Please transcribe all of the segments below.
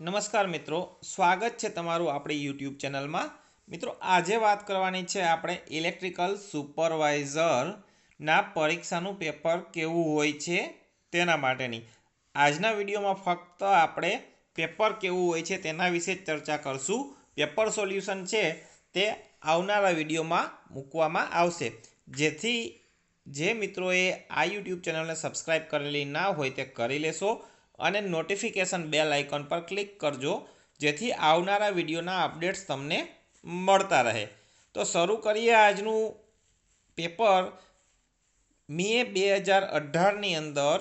નમસ્કાર મિત્રો, સ્વાગત છે તમારું આપણી યુટ્યુબ ચેનલમાં। મિત્રો, આજે વાત કરવાની છે આપણે ઇલેક્ટ્રિકલ સુપરવાઇઝરના પરીક્ષાનું પેપર કેવું હોય છે તેના માટેની। આજના વિડીયોમાં ફક્ત આપણે પેપર કેવું હોય છે તેના વિશે જ ચર્ચા કરશું। પેપર સોલ્યુશન છે તે આવનારા વિડીયોમાં મૂકવામાં આવશે, જેથી જે મિત્રોએ આ યુટ્યુબ ચેનલને સબસ્ક્રાઈબ કરેલી ના હોય તે કરી લેશો અને નોટિફિકેશન બેલ આઇકન પર ક્લિક કરજો, જેથી આવનારા વિડીયોના અપડેટ્સ તમને મળતા રહે। તો શરૂ કરીએ આજનું પેપર। મે 2018ની અંદર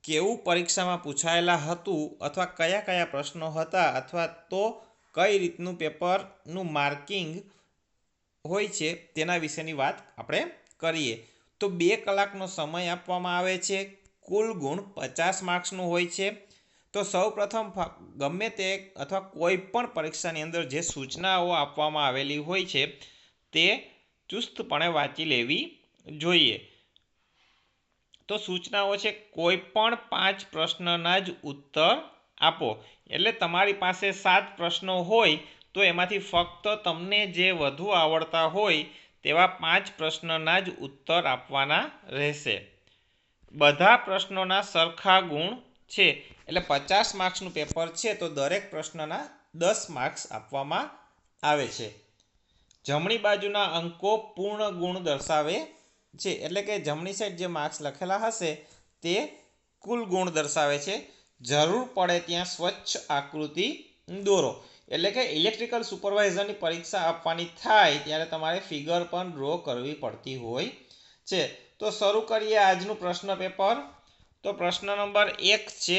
કેવું પરીક્ષામાં પૂછાયેલા હતું અથવા કયા કયા પ્રશ્નો હતા અથવા તો કઈ રીતનું પેપરનું માર્કિંગ હોય છે તેના વિશેની વાત આપણે કરીએ। તો 2 કલાકનો સમય આપવામાં આવે છે। કુલ ગુણ 50 માર્ક્સનું હોય છે। તો સૌપ્રથમ ગમે તે અથવા કોઈ પણ પરીક્ષાની અંદર જે સૂચનાઓ આપવામાં આવેલી હોય છે તે ચુસ્તપણે વાંચી લેવી જોઈએ। તો સૂચનાઓ છે, કોઈ પણ 5 પ્રશ્નના જ ઉત્તર આપો। એટલે તમારી પાસે 7 પ્રશ્નો હોય તો એમાંથી ફક્ત તમને જે વધુ આવડતા હોય તેવા 5 પ્રશ્નના જ ઉત્તર આપવાના રહેશે। બધા પ્રશ્નોના સરખા ગુણ છે, એટલે 50 માર્ક્સનું પેપર છે તો દરેક પ્રશ્નના 10 માર્ક્સ આપવામાં આવે છે। જમણી બાજુના અંકો પૂર્ણ ગુણ દર્શાવે છે, એટલે કે જમણી સાઈડ જે માર્ક્સ લખેલા હશે તે કુલ ગુણ દર્શાવે છે। જરૂર પડે ત્યાં સ્વચ્છ આકૃતિ દોરો, એટલે કે ઇલેક્ટ્રિકલ સુપરવાઇઝરની પરીક્ષા આપવાની થાય ત્યારે તમારે ફિગર પણ ડ્રો કરવી પડતી હોય છે। તો શરૂ કરીએ આજનું પ્રશ્ન પેપર। તો પ્રશ્ન નંબર 1 છે,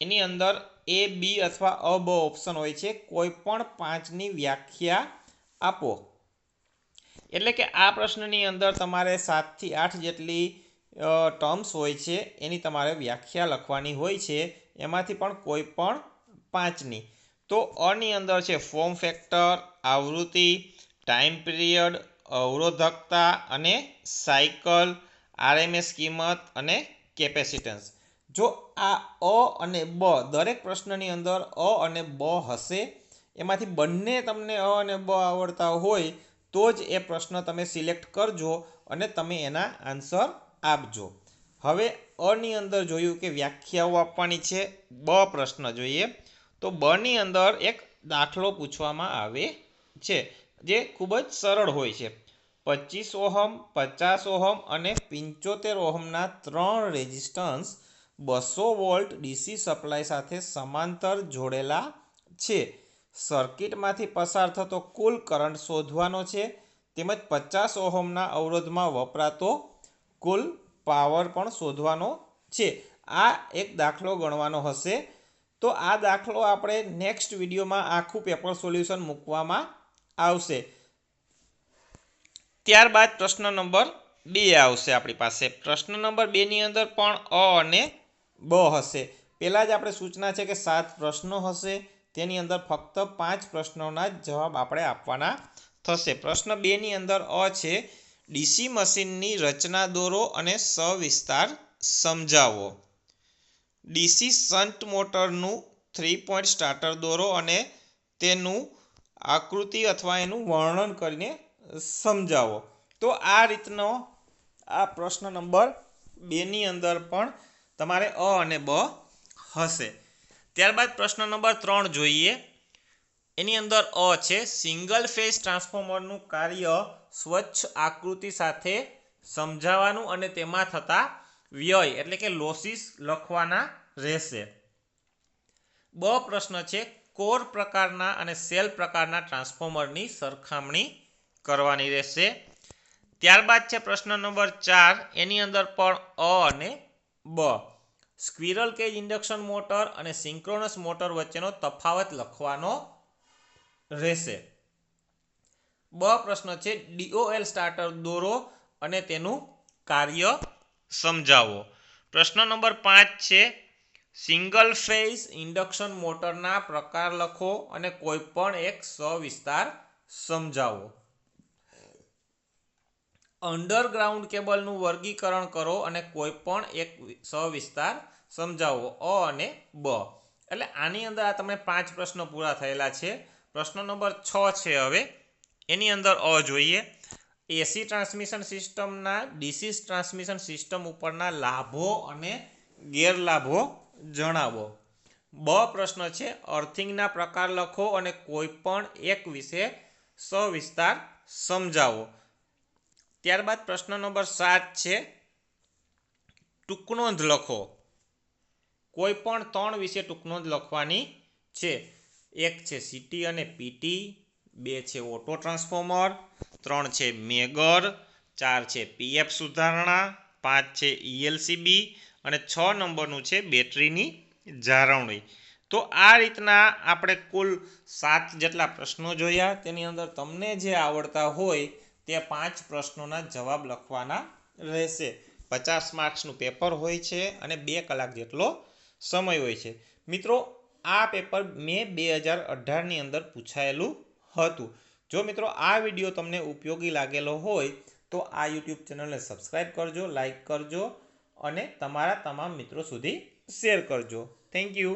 એની અંદર A, B અથવા અ, બ ઓપ્શન હોય છે। કોઈ પણ 5ની વ્યાખ્યા આપો। એટલે કે આ પ્રશ્નની અંદર તમારે 7 થી 8 જેટલી ટર્મ્સ હોય છે, એની તમારે વ્યાખ્યા લખવાની હોય છે, એમાંથી પણ કોઈ પણ 5ની। તો અની અંદર છે ફોર્મ ફેક્ટર, આવૃત્તિ, ટાઈમ પીરિયડ, અવરોધકતા અને સાયકલ, RMS કિંમત અને કેપેસિટન્સ। જો આ અ અને બ દરેક પ્રશ્નની અંદર અ અને બ હશે, એમાંથી બંને તમને અ અને બ આવડતા હોય તો જ એ પ્રશ્ન તમે સિલેક્ટ કરજો અને તમે એના આન્સર આપજો। હવે અની અંદર જોયું કે વ્યાખ્યાઓ આપવાની છે। બ પ્રશ્ન જોઈએ તો બની અંદર એક દાખલો પૂછવામાં આવે છે જે ખૂબ જ સરળ હોય છે। 25 ઓહમ, 50 ઓહમ અને 75 ઓહમના 3 રેઝિસ્ટન્સ 200 વોલ્ટ ડીસી સપ્લાય સાથે સમાંતર જોડેલા છે। સર્કિટમાંથી પસાર થતો કુલ કરંટ શોધવાનો છે, તેમજ 50 ઓહમના અવરોધમાં વપરાતો કુલ પાવર પણ શોધવાનો છે। આ એક દાખલો ગણવાનો હશે। તો આ દાખલો આપણે નેક્સ્ટ વિડીયોમાં આખું પેપર સોલ્યુશન મૂકવામાં આવશે। ત્યારબાદ પ્રશ્ન નંબર 2 આવશે આપણી પાસે। પ્રશ્ન નંબર 2ની અંદર પણ અ અને બ હશે। પહેલાં જ આપણે સૂચના છે કે 7 પ્રશ્નો હશે, તેની અંદર ફક્ત 5 પ્રશ્નોના જ જવાબ આપણે આપવાના થશે। પ્રશ્ન 2ની અંદર અ છે, ડીસી મશીનની રચના દોરો અને સવિસ્તાર સમજાવો। ડીસી શન્ટ મોટરનું 3 પોઇન્ટ સ્ટાર્ટર દોરો અને તેનું આકૃતિ અથવા એનું વર્ણન કરીને સમજાવો। તો આ રીતનો આ પ્રશ્ન નંબર 2ની અંદર પણ તમારે અ અને બ હશે। ત્યારબાદ પ્રશ્ન નંબર 3 જોઈએ। એની અંદર અ છે, સિંગલ ફેઝ ટ્રાન્સફોર્મરનું કાર્ય સ્વચ્છ આકૃતિ સાથે સમજાવવાનું અને તેમાં થતા વ્યય એટલે કે લોસીસ લખવાના રહેશે। બ પ્રશ્ન છે, કોર પ્રકારના અને સેલ પ્રકારના ટ્રાન્સફોર્મરની સરખામણી કરવાની રહેશે। ત્યારબાદ છે પ્રશ્ન નંબર 4, એની અંદર પણ અ અને બ, સ્ક્વિરલ કેજ ઇન્ડક્શન મોટર અને સિંક્રોનસ મોટર વચ્ચેનો તફાવત લખવાનો રહેશે। બ પ્રશ્ન છે, DOL સ્ટાર્ટર દોરો અને તેનું કાર્ય સમજાવો। પ્રશ્ન નંબર 5 છે, સિંગલ ફેઝ ઇન્ડક્શન મોટરના પ્રકાર લખો અને કોઈ પણ એક સવિસ્તાર સમજાવો। અંડરગ્રાઉન્ડ કેબલનું વર્ગીકરણ કરો અને કોઈ પણ એક સવિસ્તાર સમજાવો। અ અને બ। એટલે આની અંદર આ તમને 5 પ્રશ્નો પૂરા થયેલા છે. પ્રશ્ન નંબર 6 છે. હવે એની અંદર અ જોઈએ. એસી ટ્રાન્સમિશન સિસ્ટમના ડીસી ટ્રાન્સમિશન સિસ્ટમ ઉપરના લાભો અને ગેરલાભો જણાવો. બ પ્રશ્ન છે, અર્થિંગના પ્રકાર લખો અને કોઈ પણ એક વિશે સવિસ્તાર સમજાવો. ત્યારબાદ પ્રશ્ન નંબર 7 છે, ટૂંકનોંધ લખો. કોઈ પણ 3 વિશે ટૂંકનોંધ લખવાની છે. 1 છે સીટી અને પીટી, 2 છે ઓટો ટ્રાન્સફોર્મર, 3 છે મેગર, 4 છે પીએફ સુધારણા, 5 છે ઈએલસીબી અને 6 નંબરનું છે બેટરીની જાળવણી. તો આ રીતના આપણે કુલ 7 જેટલા પ્રશ્નો જોયા. તેની અંદર તમને જે આવડતા હોય તે 5 પ્રશ્નોના જવાબ લખવાના રહેશે. 50 માર્ક્સનું પેપર હોય છે અને 2 કલાક જેટલો સમય હોય છે. મિત્રો, આ પેપર મે 2018ની અંદર પૂછાયેલું હતું. જો મિત્રો આ વિડીયો તમને ઉપયોગી લાગેલો હોય તો આ યુટ્યુબ ચેનલને સબસ્ક્રાઈબ કરજો, લાઈક કરજો અને તમારા તમામ મિત્રો સુધી શેર કરજો. Thank you.